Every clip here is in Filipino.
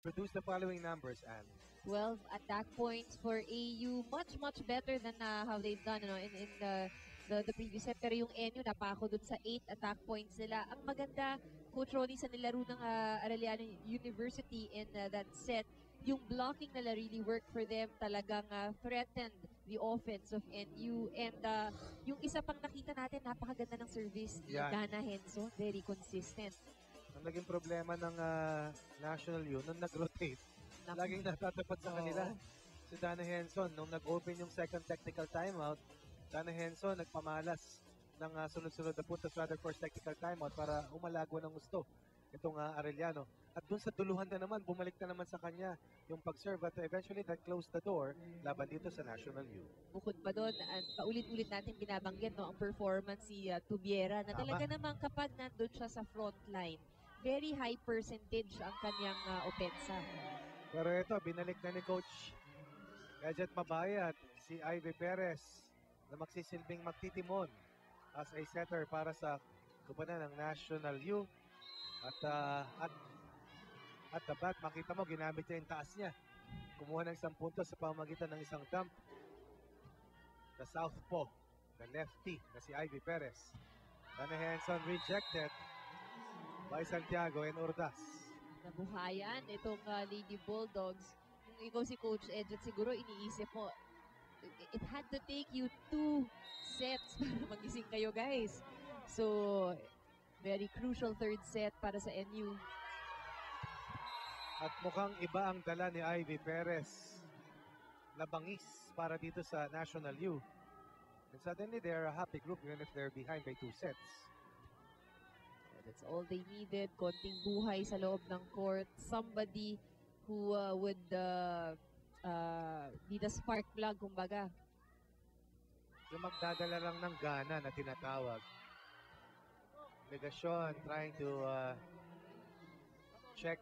Produce the following numbers, Anne. 12 attack points for AU. Much better than how they've done in the previous set. Pero yung NU napako dun sa 8 attack points nila. Ang maganda, Coach Ronnie, sa nilaro ng Arellano University in that set, yung blocking nila really worked for them. Talagang threatened the offense of NU. And yung isa pang nakita natin, napakaganda ng service ni Dana Henson. Very consistent. Ang naging problema ng National U nung nag-rotate, laging natatapat sa kanila si Dana Henson. Nung nag-open yung second technical timeout, Dana Henson nagpamalas ng sunod-sunod na puntos rather first technical timeout para umalago ng gusto itong Arellano. At dun sa duluhan na naman, bumalik na naman sa kanya yung pag-serve at eventually that closed the door laban dito sa National U. Bukod pa doon, paulit-ulit natin binabanggit ang performance si Tubiera na talaga naman kapag nandun siya sa front line, very high percentage ang kanyang opensa. Pero ito, binalik na ni Coach Ejet Mabayat si Ivy Perez na magsisilbing magtitimon as a setter para sa kupunan ng National U. At the bat, makita mo, ginamit niya yung taas niya. Kumuha ng 10 puntos sa pamamagitan ng isang dump. The southpaw, the lefty na si Ivy Perez. Dana Henson rejected by Santiago and Urdas. Nabuhayan itong Lady Bulldogs. Kung ikaw si Coach Ejet, siguro iniisip mo, it had to take you 2 sets para magising kayo, guys. So, very crucial third set para sa NU. At mukhang iba ang dala ni Ivy Perez na bangis para dito sa National U. And suddenly, they're a happy group even if they're behind by 2 sets. That's all they needed. Konting buhay sa loob ng court. Somebody who would be the spark plug, kumbaga. Yung magdadala lang ng gana na tinatawag. Legasyon trying to check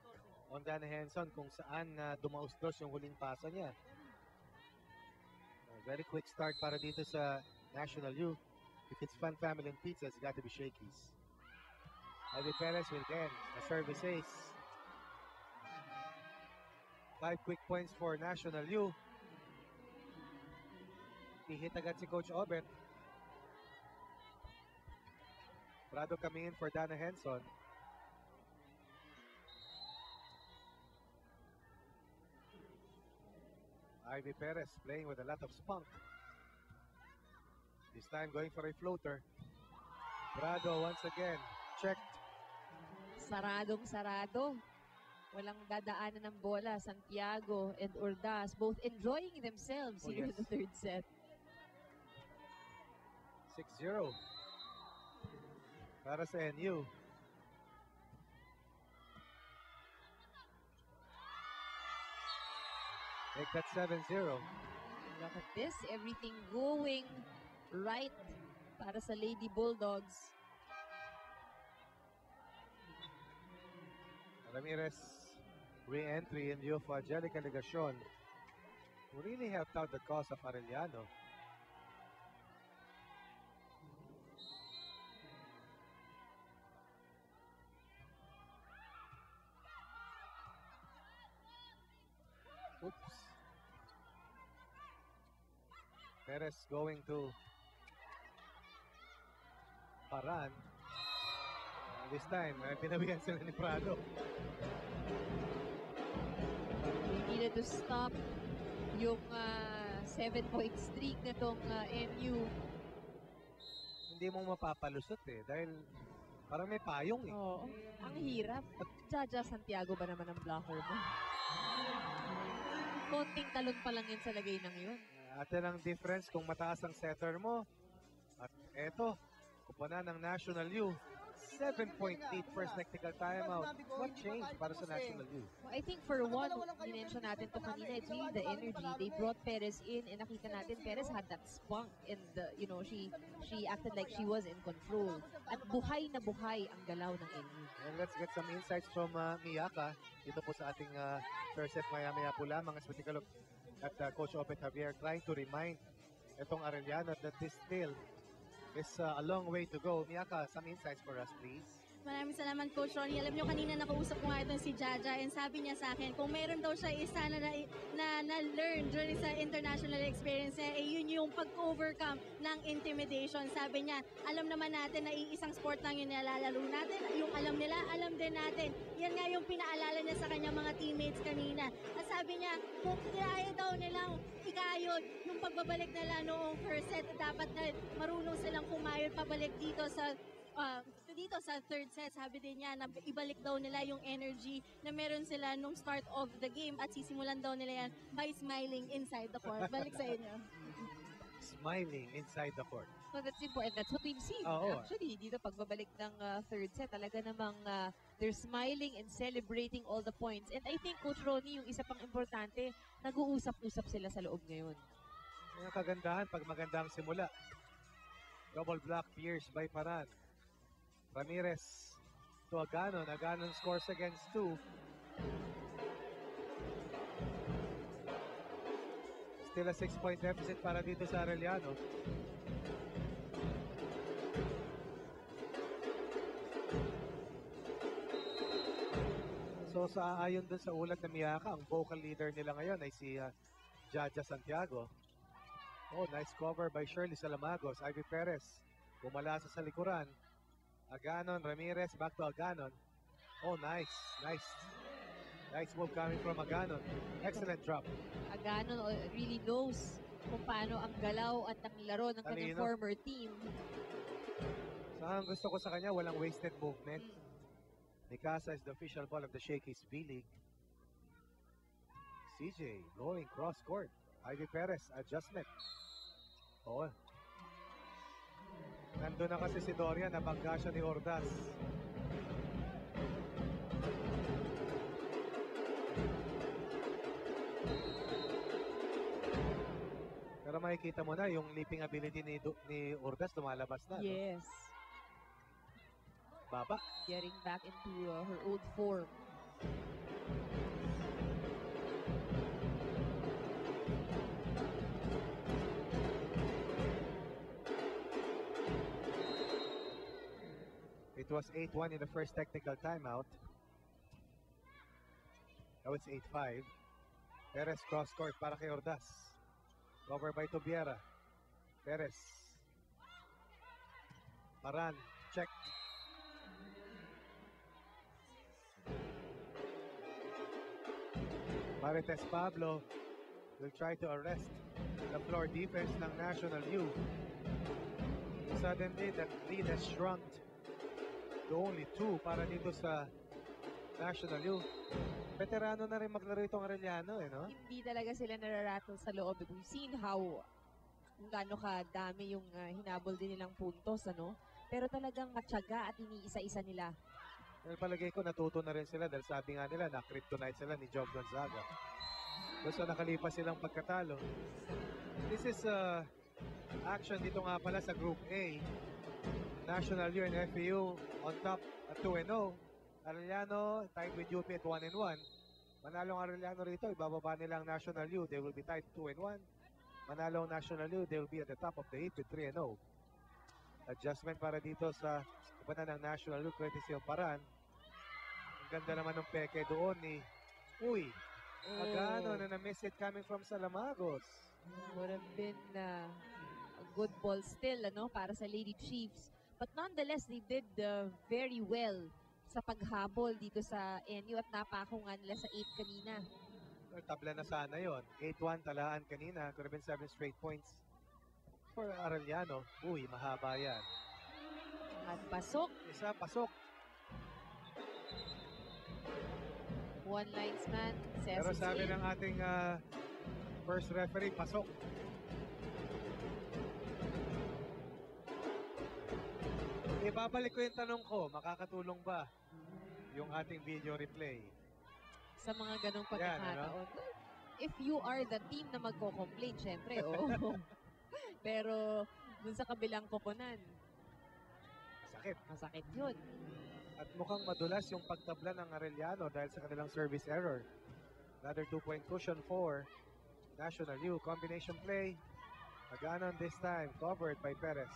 on Dana Henson kung saan dumaustos yung huling pasa niya. Very quick start para dito sa National U. If it's Fun Family and Pizza, it's got to be Shakey's. Ivy Perez will get a service ace. 5 quick points for National U. Hihit agad si Coach Obet. Prado coming in for Dana Henson. Ivy Perez playing with a lot of spunk. This time going for a floater. Prado once again checked. Saradong-sarado. Walang dadaanan ng bola. Santiago and Urdas both enjoying themselves here in the third set. 6-0 para sa NU. Make that 7-0. Look at this. Everything going right para sa Lady Bulldogs. Ramirez re-entry in view of Angelica Legasyon, who really helped out the cause of Arellano. Oops. Perez going to Paran. This time, pinawihan sila ni Prado. We needed to stop yung 7-point streak na tong NU. Hindi mo mapapalusot dahil parang may payong Oo, ang hirap. Jaja Santiago ba naman ang blocker mo? Konting talon pa lang yun sa lagay ng yun. At yan ang difference kung mataas ang setter mo. At eto, kupunan ng National U. 7-point lead first technical timeout. What changed para sa National U? Well, I think for one, minention natin to kanina, it's really the energy. They brought Perez in and nakita natin Perez had that spunk and she acted like she was in control. At buhay na buhay ang galaw ng NU. And let's get some insights from Miyaka dito po sa ating first set maya-maya po lamang as we take a look at Coach Obet Javier trying to remind itong Arellano that this still is a long way to go. Miyaka, some insights for us, please. Maraming salamat, Coach Ronnie. Alam niyo, kanina nakausap ko nga itong si Jaja and sabi niya sa akin, kung meron daw siya isa na-learn during sa international experience niya, yun yung pag-overcome ng intimidation. Sabi niya, alam naman natin na iisang sport lang yung nilalaro natin. Yung alam nila, alam din natin. Yan nga yung pinaalala niya sa kanyang mga teammates kanina. At sabi niya, kung kaya daw nilang ikayod yung pagbabalik nila noong first set, dapat na marunong silang kumayod pabalik dito sa third set. Sabi din niya na ibalik daw nila yung energy na meron sila nung start of the game at sisimulan daw nila yan by smiling inside the court. Balik sa inyo. Smiling inside the court. So that's important. That's what we've seen. Oo. Actually, dito pagbabalik ng third set, talaga namang they're smiling and celebrating all the points. And I think, Coach Ronnie, yung isa pang importante, nag-uusap-usap sila sa loob ngayon. Yung kagandahan pag magandang simula. Double block pierced by Paran. Ramirez to Aganon. Aganon scores against 2. Still a 6-point deficit para dito sa Arellano. So ayon dun sa ulat na Miyaka, ang vocal leader nila ngayon ay si Jaja Santiago. Oh, nice cover by Shirley Salamagos. Ivy Perez bumalasa sa likuran. Aganon, Ramirez, back to Aganon. Oh, nice. Nice move coming from Aganon. Excellent drop. Aganon really knows kung paano ang galaw at ang laro ng kanyang Talino. former team. So, ang gusto ko sa kanya, walang wasted movement. Mikasa is the official ball of the Shakey's B-League. CJ going cross court. Ivy Perez, adjustment. Oh. Nandun na kasi si Dorian, nabangga siya ni Ordaz. Pero makikita mo na yung leaping ability ni Ordaz lumalabas na. Yes. No? Baba. Getting back into her old form. It was 8-1 in the first technical timeout. Now it's 8-5. Perez cross court para kay Ordaz. Cover by Tobiera. Perez. Paran. Check. Marites Pablo will try to arrest the floor defense ng National U. Suddenly, that lead has shrunk to only 2 para dito sa National U. Veterano na rin maglaro itong Arellano, no? Hindi talaga sila nararattle sa loob. We've seen how kung gaano kadami yung hinabol din nilang puntos, ano? Pero talagang matyaga at iniisa-isa nila. Well, palagay ko natuto na rin sila dahil sabi nga nila na kryptonite sila ni Job Gonzaga. So nakalipas silang pagkatalo. This is action dito nga pala sa Group A. National U and FAU on top at 2-0. Arellano tied with UP at 1-1. Manalong Arellano rito, ibababa nila ang National U. They will be tied 2-1. Manalong National U, they will be at the top of the 8 with 3-0. Adjustment para dito sa ibanan ng National U, courtesy of Paran. Ang ganda naman ng peke doon ni Uy. Agano na na-miss it coming from Salamagos. Would have been a good ball still, ano, para sa Lady Chiefs. But nonetheless, they did very well sa paghabol dito sa NU at napako nga nila sa 8 kanina. Tabla na sana yon. 8-1 talaan kanina. Could have been 7 straight points for Arellano. Uy, mahaba yan. At pasok. Isa, pasok. One linesman, Pero sabi ng ating first referee, pasok. Ibabalik ko yung tanong ko, makakatulong ba yung ating video replay? sa mga ganong Yan, pagkakataon. If you are the team na magko-complain, syempre, oo. Pero dun sa kabilang koponan, Sakit. masakit yun. At mukhang madulas yung pagtabla ng Arellano dahil sa kanilang service error. Another 2-point cushion for National U. Combination play. Aganon this time, covered by Perez.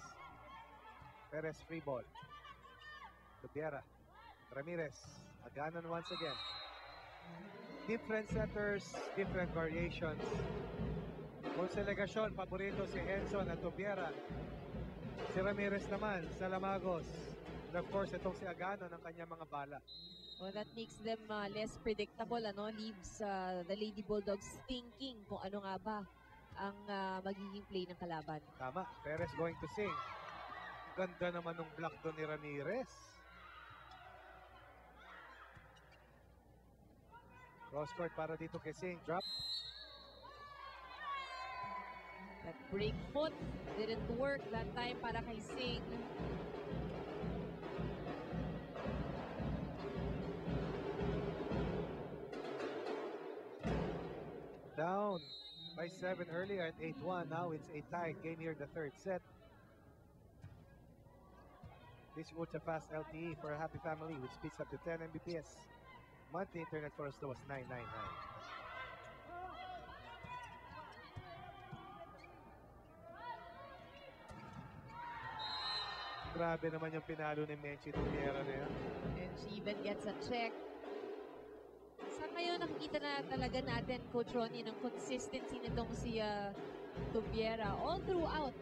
Perez free ball. Tubiera. Ramirez. Aganon once again. Different setters, different variations. Kung sa legasyon, paborito si Henson at Tubiera. Si Ramirez naman sa Lamagos. And of course, itong si Aganon ang kanyang mga bala. Well, that makes them less predictable, ano? Leaves the Lady Bulldogs thinking kung ano nga ba ang magiging play ng kalaban. Tama, Perez going to sing. Ganda naman ng block doon ni Ramirez. Cross court para dito kay Sing. Drop. That break foot didn't work that time para kay Sing. Down by 7 earlier at 8-1. Now it's a tied game here in the third set. This ultra fast LTE for a happy family with speeds up to 10 Mbps. Monthly internet for us was $9.99. Grabe naman yung pinalo ni Menchi Tubiera na yan. And she even gets a check. Sa ngayon, nakikita na talaga natin, Coach Ronnie, ng consistency nitong si Tubiera all throughout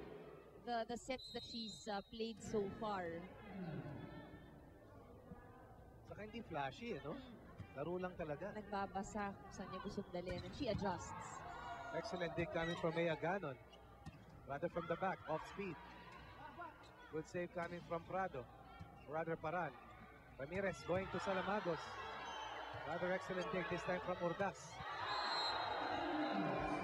the sets that she's played so far. Saka hindi flashy, no? Laro lang talaga. Nagbabasa kung saan niya gustong dalhin and she adjusts. Excellent dig coming from Mea Ganon. Rather from the back, off speed. Good save coming from Prado. Rather Paran. Ramirez going to Salamagos. Rather excellent dig this time from Urdas.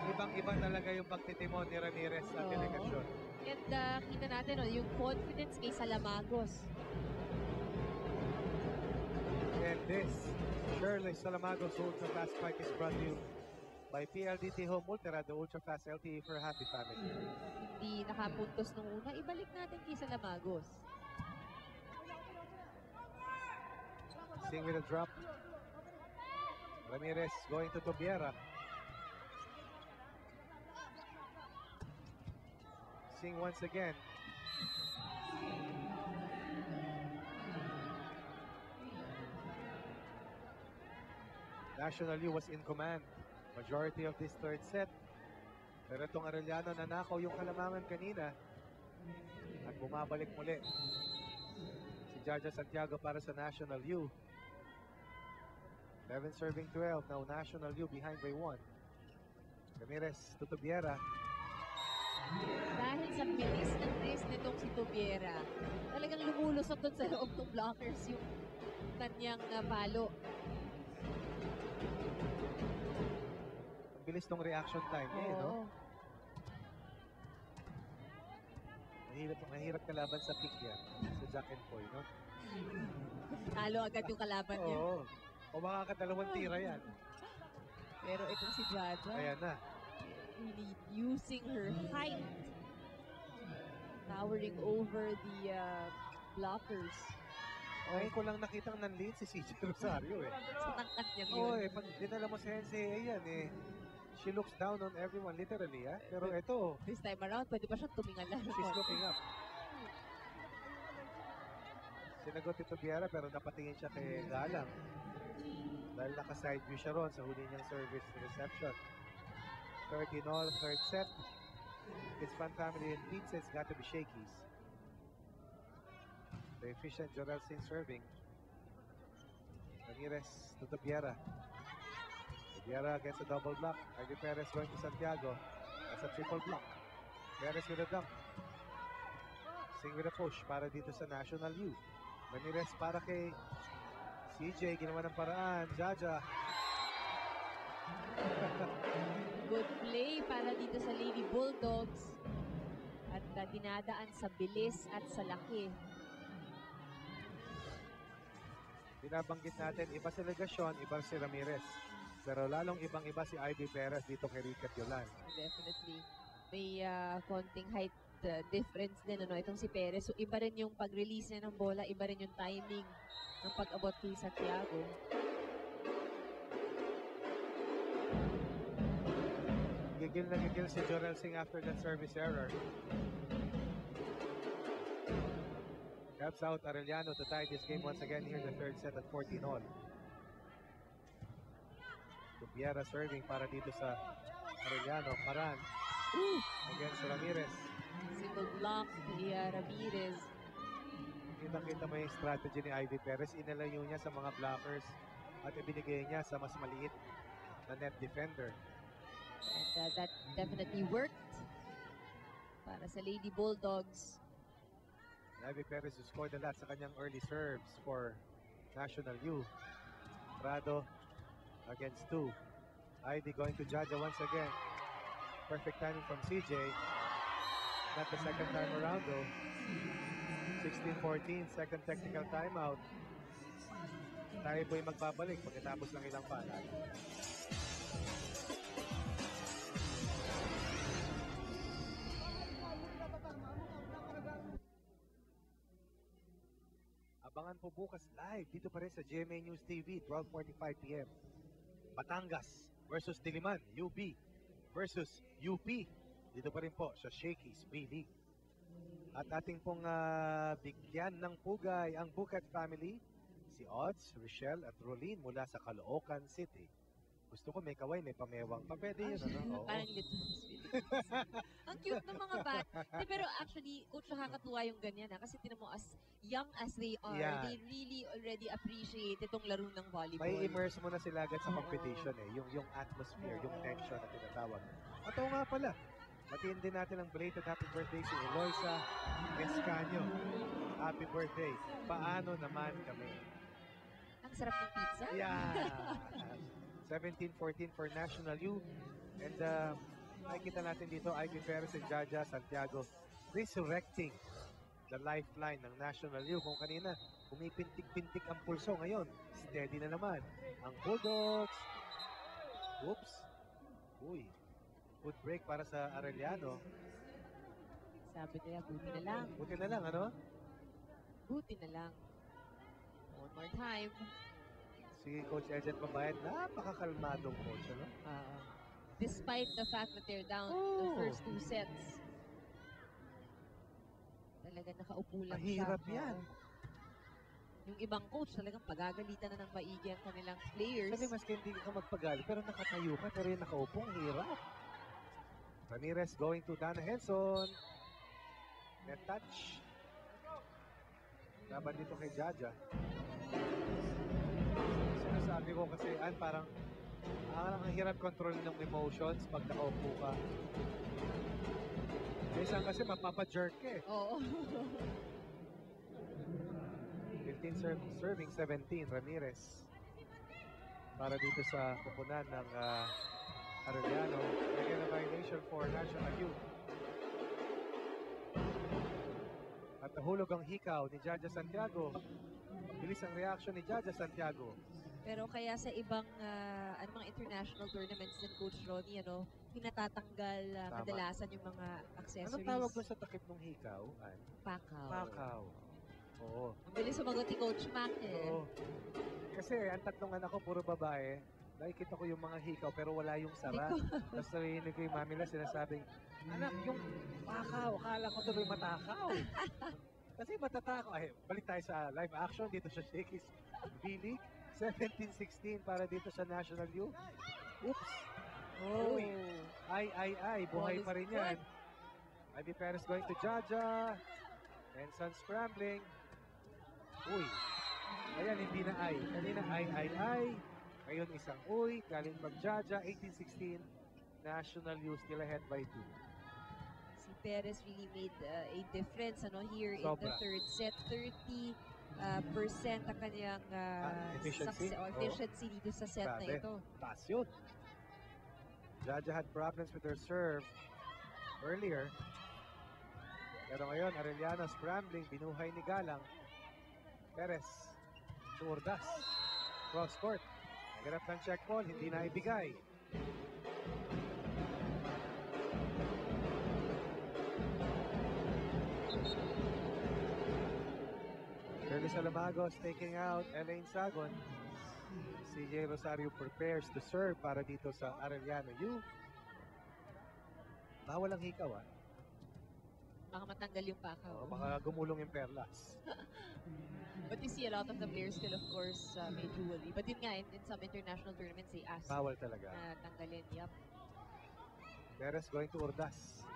Ibang-iba talaga yung pagtitimon ni Ramirez sa delegasyon. And kita natin, yung confidence kay Salamagos. And this, Shirley Salamagos Ultra Fast Spike is brought to you by PLDT Home Ultra, the Ultra Fast LTE for a happy family. Hindi nakapuntos nung una, ibalik natin kay Salamagos. Sing with a drop. Ramirez going to Tubiera. Sing once again. National U was in command. Majority of this third set. Pero itong Arellano nanakaw yung kalamangan kanina. At bumabalik muli. Si Jaja Santiago para sa National U. 11 serving 12. Now National U behind by 1. Ramirez to Tubiera. Dahil sa bilis ng race nitong si Tubiera, talagang lumulusok doon sa loob ng blockers yung kanyang palo. Ang bilis ng reaction time niya, no? Mahirap kalaban sa pick yan. Sa Jack and Poy, no? Talo agad yung kalaban niya. Oo. O makakadalawang tira yan. Pero itong si Jaja, Ayan na. really using her height, towering over the blockers. Ngayon ko lang nakitang nanlead si CJ Rosario eh. Sa tangkat niya yun. Oo pag dinala mo sa NCAA yan eh. She looks down on everyone literally ah. Pero ito, This time around, pwede ba siyang tumingala? she's looking up. Sinagot ito Biera pero napatingin siya kay Galang. Dahil naka-side view siya ron sa huli niyang service reception. 30 all, third set. His fan family and pizza, it's got to be Shakey's. The efficient Jorel Sin serving. Ramirez to Tubiera. Tubiera gets a double block. Ivy Perez going to Santiago. That's a triple block. Perez with a dunk. Sing with a push para dito sa National U. Ramirez para kay CJ, ginawa ng paraan. Jaja. Good play para dito sa Lady Bulldogs. At dinadaan sa bilis at sa laki. Binabanggit natin, iba si Legasyon, iba si Ramirez. Pero lalong ibang-iba si Ivy Perez dito kay Ricat Yolan. Definitely. May konting height difference din. Ano? Itong si Perez. So, iba rin yung pag-release niya ng bola. Iba rin yung timing ng pag-abot kay Santiago. Gigil na gigil si Jorel Singh after that service error. Helps out Arellano to tie this game once again here in the third set at 14 all. Tupiera serving para dito sa Arellano. Paran against Ramirez. Single block ni Ramirez. Kita-kita mo yung strategy ni Ivy Perez. Inalayo niya sa mga blockers at ibinigay niya sa mas maliit na net defender. And that definitely worked para sa Lady Bulldogs. Ivy Perez who scored a lot sa kanyang early serves for National U. Prado against 2. Ivy going to Jaja once again. Perfect timing from CJ. Not the second time around though. 16-14, second technical timeout. Tayo po'y magbabalik pagkatapos ng ilang paalala. Abangan po bukas live dito pa rin sa GMA News TV, 12:45 PM. Batangas versus Diliman, UB versus UP. Dito pa rin po sa Shakey's B-League. At ating pong bigyan ng pugay ang Bukat family, si Odds, Rochelle at Rolene mula sa Caloocan City. Gusto ko may kaway, may pamewang pa. Pwede yun, ano? Oo. Parang litmus. Ang cute ng mga bata. Pero actually, coach, nakakatuwa yung ganyan. Kasi tinan mo, as young as they are, Yeah. they really already appreciate itong laro ng volleyball. May immerse mo na sila agad sa competition eh. Yung atmosphere, yung tension na tinatawag. At oo nga pala, batiin din natin ang belated happy birthday si Eloisa Escanio. Happy birthday. Paano naman kami? Ang sarap ng pizza. Yeah. 17-14 for National U. And nakikita natin dito, Ivy Perez and Jaja Santiago resurrecting the lifeline ng National U. Kung kanina, pumipintik-pintik ang pulso. Ngayon, steady na naman. Ang Bulldogs. Oops. Uy. Good break para sa Arellano. Sabi nila, buti na lang. Buti na lang, ano? Buti na lang. One more time. Si Coach Ejet Mabayad, napakakalmadong coach, ano? Despite the fact that they're down Oh. the first 2 sets. Talaga nakaupo lang Mahirap siya. yan. Oo. Yung ibang coach talagang pagagalitan na ng maigi ang kanilang players. Kasi maski hindi ka magpagali, pero nakatayo ka, pero yung nakaupo, ang hirap. Ramirez going to Dana Henson. Net touch. Laban dito kay Jaja. Sinasabi ko kasi, parang ang hirap control ng emotions pag nakaupo ka. Minsan kasi mapapa-jerk ka eh. Oo. 15 serving 17, Ramirez. Para dito sa kupunan ng Arellano. Again, a violation for National Youth. At nahulog ang hikaw ni Jaja Santiago. Bilis ang reaction ni Jaja Santiago. Pero kaya sa ibang mga international tournaments din, Coach Ronnie, pinatatanggal kadalasan yung mga accessories. Anong tawag doon sa takip ng hikaw? Pakaw. Pakaw. Oo. Ang bilis sumagot ni Coach Mac eh. Oo. Kasi ang tatlong anak ko, puro babae. Nakikita ko yung mga hikaw pero wala yung sara. Tapos narinig ko yung mami nila sinasabing, anak, yung pakaw, akala ko tuloy matakaw. Kasi matatakaw. Ay, balik tayo sa live action dito sa Shakey's B-League. 17-16 para dito sa National U. Oops. Oh. Uy. Ay. Buhay pa rin yan. Ivy Perez going to Jaja. Henson scrambling. Uy. Ayan, hindi na ay. Kanina ay. Ngayon isang uy. Galing mag-Jaja. 18-16. National U still ahead by 2. Si Perez really made a difference here in Sobra. the third set. 30% ang kanyang efficiency. efficiency dito sa set na Grabe. ito. Taas yun. Jaja had problems with her serve earlier. Pero ngayon, Arellano scrambling. Binuhay ni Galang. Perez. Surdas. Cross court. Hirap ng check ball. Hindi na ibigay. Shirley Salamagos taking out Elaine Sagon. CJ Rosario prepares to serve para dito sa Arellano U. Bawal ang hikaw Baka matanggal yung pakaw. Baka gumulong yung perlas. But you see a lot of the players still, of course, may jewelry. But yun nga, in some international tournaments, they ask Bawal talaga. na tanggalin. Yup. Perez going to Urdas.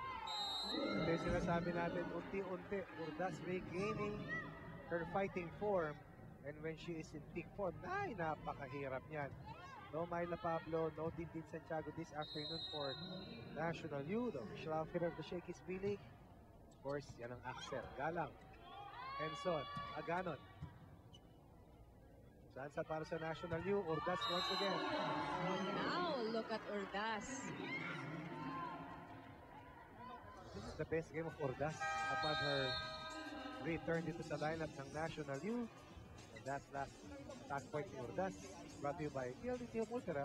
Ito yung sinasabi natin, unti-unti, Urdas regaining her fighting form. And when she is in peak form, ay, napakahirap niyan. No Myla Pablo, no Tintin Santiago this afternoon for National U. The official outfitter of the Shakey's V-League. Of course, yan ang Axel. Galang. Henson. Aganon. Chance para sa National U. Urdas once again. Now, look at Urdas. This is the best game of Urdas upon her return dito sa lineup ng National U. And that's last attack point ni Urdas. Brought to you by PLDT Ultra.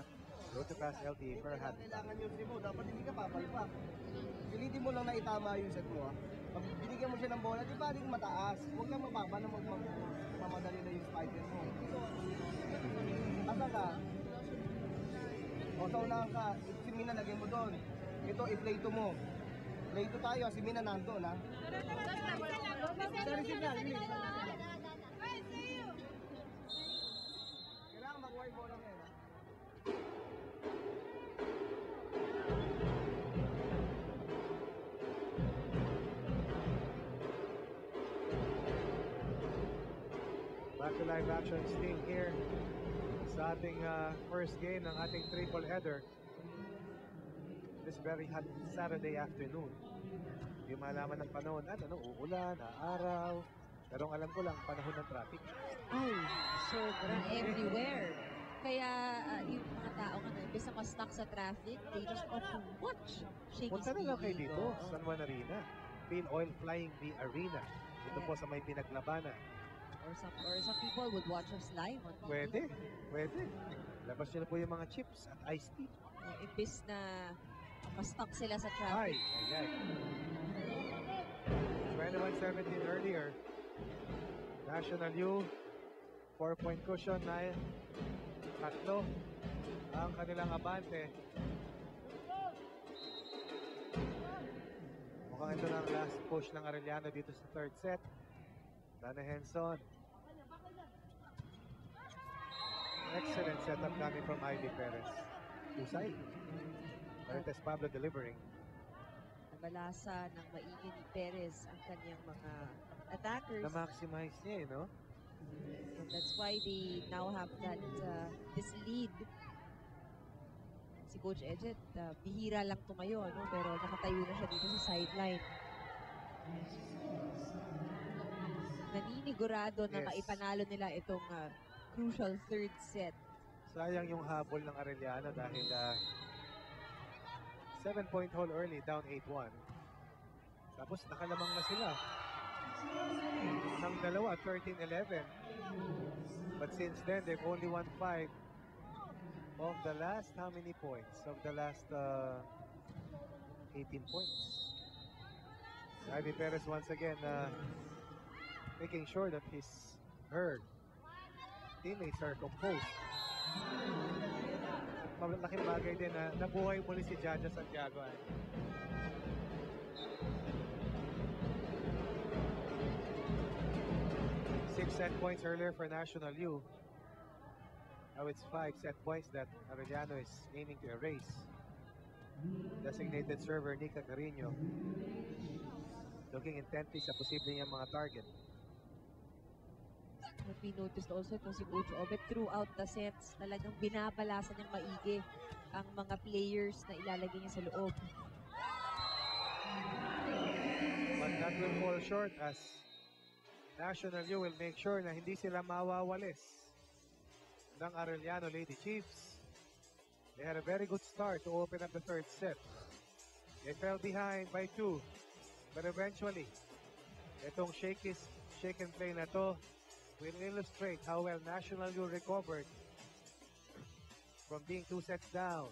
Road to pass LTE per hat. Kailangan yung mo, dapat hindi ka papalpak. Pilitin mo lang na itama yung set mo. Pag binigyan mo siya ng bola, di ba rin mataas? Huwag lang mababa na mamadali na yung spider mo. Asa ka? O sa unahan ka, si Mina lagay mo doon. Ito, i-play to mo. Play to tayo, si Mina nandun ha. Sorry, signal, please. Kailangan mag-wide bola ngayon ha. Back to live action still here sa ating first game ng ating triple header this very hot Saturday afternoon. Hindi malaman ng panahon at uulan, araw, pero ang alam ko lang panahon ng traffic. Ay, sobrang everywhere. Kaya yung mga tao nga, imbes na ma-stuck sa traffic, they just opt to watch Shakey's Punta na lang kayo V-League. dito, San Juan Arena. Phil Oil Flying V Arena. Ito po sa may pinaglabanan. Or some people would watch us live on TV. Pwede. Labas nyo na po yung mga chips at iced tea. Imbes na ma-stuck sila sa Ay. traffic. 21-17 earlier. National U, 4-point cushion na tatlo ang kanilang abante. Mukhang ito na ang last push ng Arellano dito sa third set. Dana Henson. Excellent setup coming from Ivy Perez. Usay. Marites Pablo delivering. Nabalasa ng maigi ni Perez ang kanyang mga attackers. Na-maximize niya no? And that's why they now have that this lead. Si Coach Ejet, bihira lang tumayo, no? Pero nakatayo na siya dito sa sideline. Naninigurado na Yes. maipanalo nila itong crucial third set. Sayang yung habol ng Arellano dahil 7-point hole early, down 8-1. Tapos nakalamang na sila. Ng dalawa, 13-11. But since then, they've only won 5 of the last how many points? Of the last 18 points. Ivy Perez once again making sure that her teammates are composed. Malaking bagay din na nabuhay muli si Jaja Santiago. 6 set points earlier for National U. Now it's 5 set points that Arellano is aiming to erase. Designated server Nika Carino looking intently sa posibleng yung mga target. What we noticed also itong si Coach Obet throughout the sets, talagang binabalasan niyang maigi ang mga players na ilalagay niya sa loob. But that will fall short as National U will make sure na hindi sila mawawalis ng Arellano Lady Chiefs. They had a very good start to open up the third set. They fell behind by 2. But eventually, itong shake and play na to will illustrate how well National U recovered from being 2 sets down.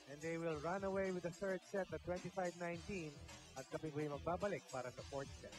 And they will run away with the third set at 25-19 at kaping magbabalik para sa fourth set.